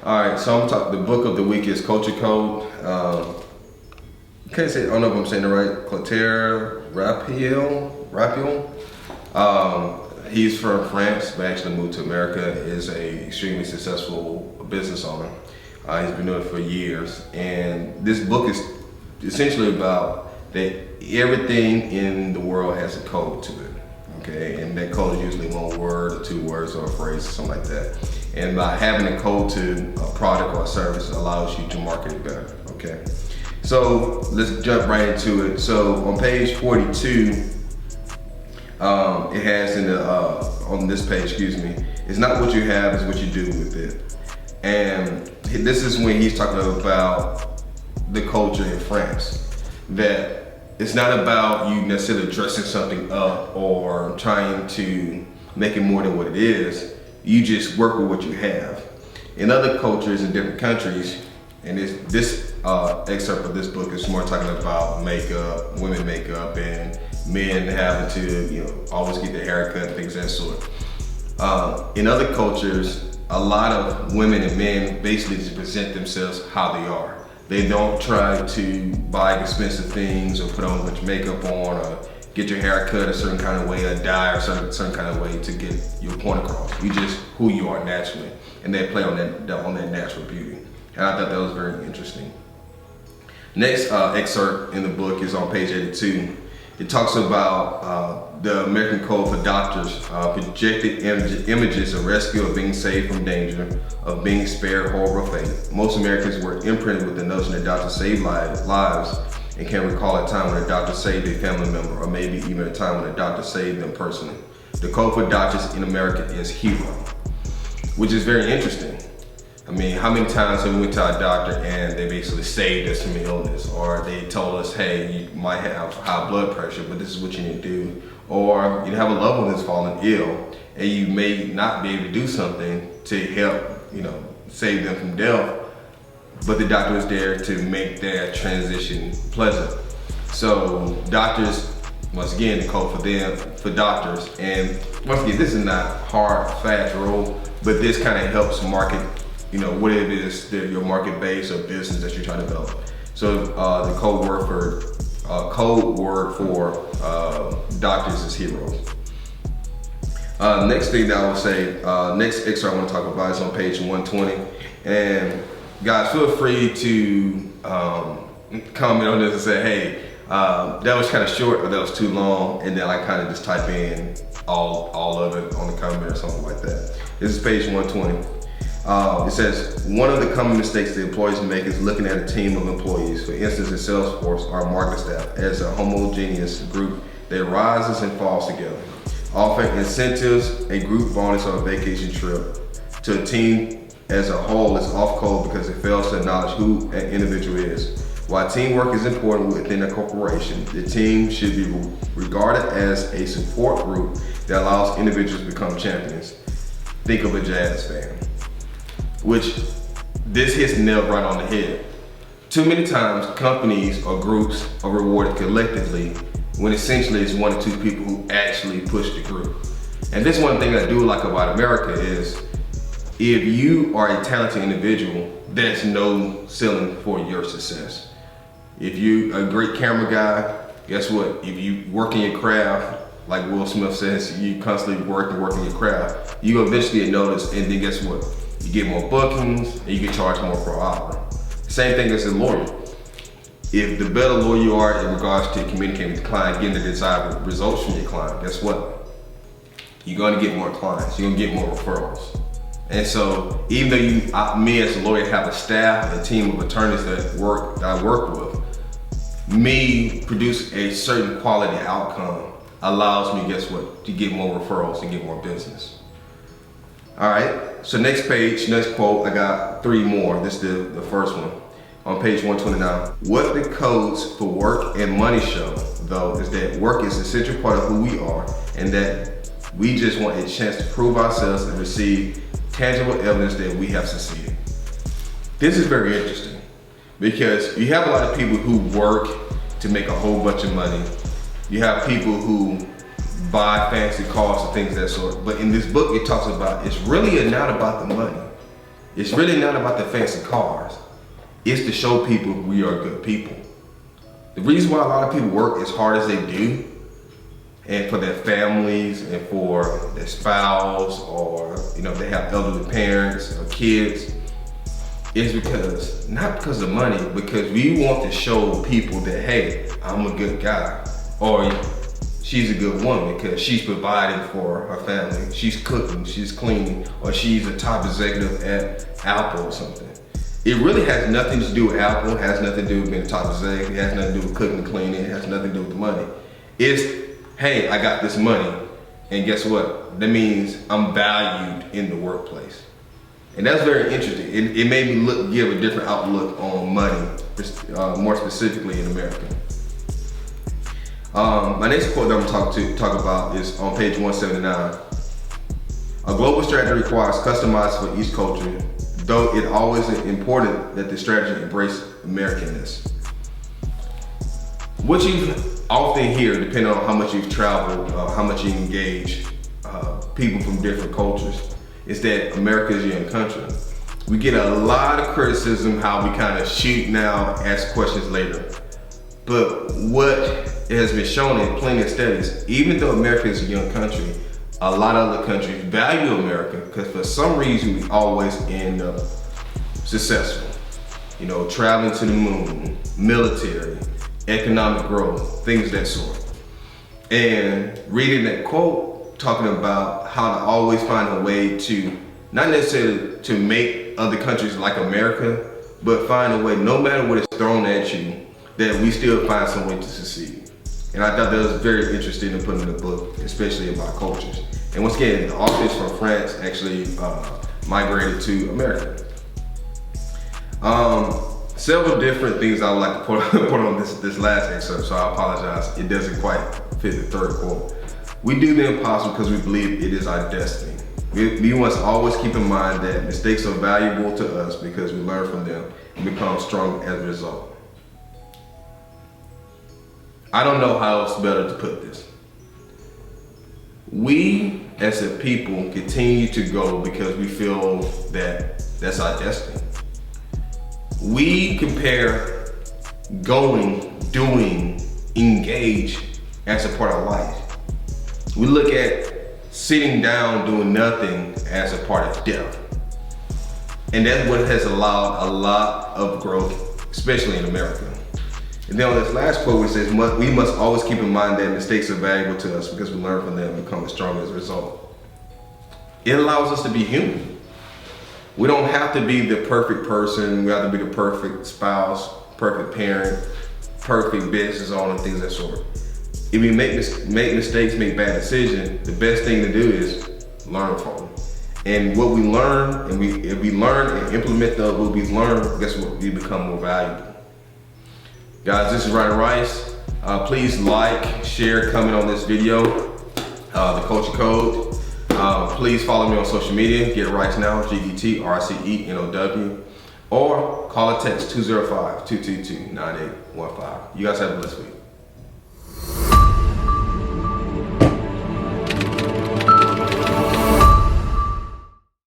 All right, so I'm talking. The book of the week is Culture Code. Can't say. I don't know if I'm saying it right. Clotaire Raphael. He's from France, but actually moved to America. Is a extremely successful business owner. He's been doing it for years, and this book is essentially about that everything in the world has a code to it. Okay, and that code is usually one word or two words or a phrase or something like that. And by having a code to a product or a service allows you to market it better. Okay, so let's jump right into it. So on page 42, it has in the on this page, excuse me, it's not what you have, it's what you do with it. And this is when he's talking about the culture in France, that it's not about you necessarily dressing something up or trying to make it more than what it is. You just work with what you have. In other cultures in different countries, and this excerpt of this book is more talking about makeup, women makeup, and men having to always get their hair cut, things of that sort. In other cultures, a lot of women and men basically just present themselves how they are. They don't try to buy expensive things or put on a bunch of makeup on or get your hair cut a certain kind of way or dye or certain kind of way to get your point across. You just who you are naturally, and they play on that natural beauty. And I thought that was very interesting. Next excerpt in the book is on page 82. It talks about the American Code for Doctors, projected images of rescue, of being saved from danger, of being spared horrible fate. Most Americans were imprinted with the notion that doctors save lives and can recall a time when a doctor saved a family member, or maybe even a time when a doctor saved them personally. The code for doctors in America is hero, which is very interesting. I mean, how many times have we went to our doctor and they basically saved us from illness, or they told us, hey, you might have high blood pressure, but this is what you need to do. Or you have a loved one that's fallen ill and you may not be able to do something to help, save them from death, but the doctor is there to make their transition pleasant. So doctors, once again, the code for doctors, and once again, this is not hard, fast rule, but this kind of helps market what it is that your market base or business that you're trying to develop. So the code word for doctors is heroes. Next thing that I will say, next excerpt I want to talk about is on page 120. And guys, feel free to comment on this and say, hey, that was kind of short or that was too long, and then I kind of just type in all of it on the comment or something like that. This is page 120. It says, one of the common mistakes that employees make is looking at a team of employees, for instance in Salesforce or marketing staff, as a homogeneous group that rises and falls together. Offering incentives, a group bonus, or a vacation trip to a team as a whole is off code because it fails to acknowledge who an individual is. While teamwork is important within a corporation, the team should be regarded as a support group that allows individuals to become champions. Think of a jazz fan. Which this hits the nail right on the head. Too many times companies or groups are rewarded collectively when essentially it's one or two people who actually push the group. And this one thing I do like about America is if you are a talented individual, there's no ceiling for your success. If you're a great camera guy, guess what? If you work in your craft, like Will Smith says, you constantly working your craft, you eventually get noticed, and then guess what? You get more bookings and you get charged more per hour. Same thing as a lawyer. If the better lawyer you are in regards to communicating with the client, getting the desired results from your client, guess what? You're gonna get more clients, you're gonna get more referrals. And so even though me as a lawyer have a staff, a team of attorneys that I work with, me produce a certain quality outcome allows me, guess what, to get more referrals and get more business. All right, so next quote, I got 3 more. This is the first one on page 129. What the codes for work and money show, though, is that work is an essential part of who we are, and that we just want a chance to prove ourselves and receive tangible evidence that we have succeeded. This is very interesting because you have a lot of people who work to make a whole bunch of money. You have people who buy fancy cars and things of that sort. But in this book, it talks about it's really not about the money. It's really not about the fancy cars. It's to show people we are good people. The reason why a lot of people work as hard as they do, and for their families and for their spouse, or if they have elderly parents or kids, is because, not because of money, because we want to show people that, hey, I'm a good guy, or she's a good woman because she's providing for her family, she's cooking, she's cleaning, or she's a top executive at Apple or something. It really has nothing to do with Apple, it has nothing to do with being a top executive, it has nothing to do with cooking and cleaning, it has nothing to do with the money. It's, hey, I got this money, and guess what? That means I'm valued in the workplace. And that's very interesting. It made me give a different outlook on money, more specifically in America. My next quote that I'm going to talk about is on page 179. A global strategy requires customized for each culture, though it always is important that the strategy embrace Americanness. What you often hear, depending on how much you've traveled, how much you engage people from different cultures, is that America is a young country. We get a lot of criticism how we kind of shoot now, ask questions later. But what has been shown in plenty of studies, even though America is a young country, a lot of other countries value America because for some reason we always end up successful. Traveling to the moon, military, economic growth, things of that sort. And reading that quote, talking about how to always find a way to, not necessarily to make other countries like America, but find a way, no matter what is thrown at you, that we still find some way to succeed. And I thought that was very interesting to put in the book, especially about cultures. And once again, the authors from France actually migrated to America. Several different things I would like to put on this last excerpt, so I apologize. It doesn't quite fit the third quote. We do the impossible because we believe it is our destiny. We must always keep in mind that mistakes are valuable to us because we learn from them and become strong as a result. I don't know how else better to put this. We as a people continue to go because we feel that that's our destiny. We compare going, doing, engage as a part of life. We look at sitting down doing nothing as a part of death. And that's what has allowed a lot of growth, especially in America. And then on this last quote, it says, we must always keep in mind that mistakes are valuable to us because we learn from them and become stronger as a result. It allows us to be human. We don't have to be the perfect person. We have to be the perfect spouse, perfect parent, perfect business owner, things of that sort. If we make mistakes, make bad decisions, the best thing to do is learn from them. And what we learn, if we learn and implement what we've learned, guess what? We become more valuable. Guys, this is Ronne Rice. Please like, share, comment on this video, the Culture Code. Please follow me on social media, Get Rice Now, GETRCENOW, or call or text 205-222-9815. You guys have a blessed week.